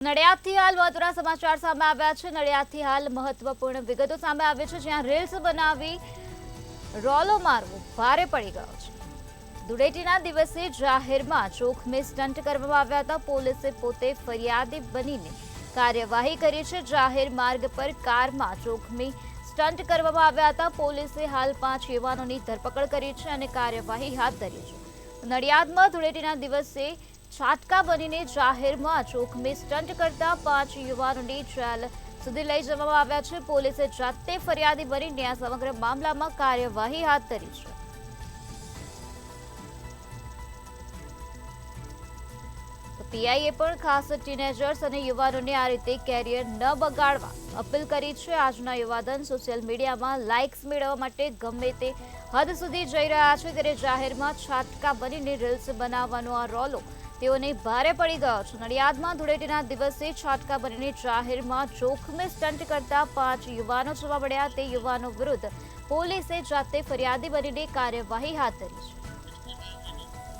નડિયાદથી હાલ મહત્વના સમાચાર સામે આવ્યા છે। નડિયાદથી હાલ મહત્વપૂર્ણ વિગતો સામે આવી છે, જ્યાં રીલ્સ બનાવી રોલો મારવો ભારે પડી ગયો છે। ધૂળેટીના દિવસે જાહેરમાં જોખમી સ્ટન્ટ કરવામાં આવ્યા હતા। પોલીસે પોતે ફરિયાદી બનીને કાર્યવાહી કરી છે। જાહેર માર્ગ પર કારમાં જોખમી સ્ટન્ટ કરવામાં આવ્યા હતા। પોલીસે હાલ 5 યુવાનોની ધરપકડ કરી છે અને કાર્યવાહી હાથ ધરી છે। નડિયાદમાં ધૂળેટીના દિવસે છાટકા બનીને જાહેરમાં જોખમી સ્ટન્ટ કરતા 5 યુવાનોની જેલ સુધી લઈ જવામાં આવ્યા છે। પોલીસે જાતે ફરિયાદી બનીને આ સમગ્ર મામલામાં કાર્યવાહી હાથ ધરી છે। પીઆઈએ પણ ખાસ ટીનેજર્સ અને યુવાનોને આ રીતે કેરિયર ન બગાડવા અપીલ કરી છે। આજના યુવાધન સોશિયલ મીડિયામાં લાઇક્સ મેળવવા માટે ગમે તે હદ સુધી જઈ રહ્યા છે, ત્યારે જાહેરમાં છાટકા બનીને રીલ્સ બનાવવાનો આ રોલો તેઓને ભારે પડી ગયો છે। નડિયાદમાં ધૂળેટીના દિવસે છાટકા બનીને જાહેરમાં જોખમી સ્ટન્ટ કરતા 5 યુવાનો જોવા મળ્યા। તે યુવાનો વિરુદ્ધ પોલીસે જાતે ફરિયાદી બનીને કાર્યવાહી હાથ ધરી છે।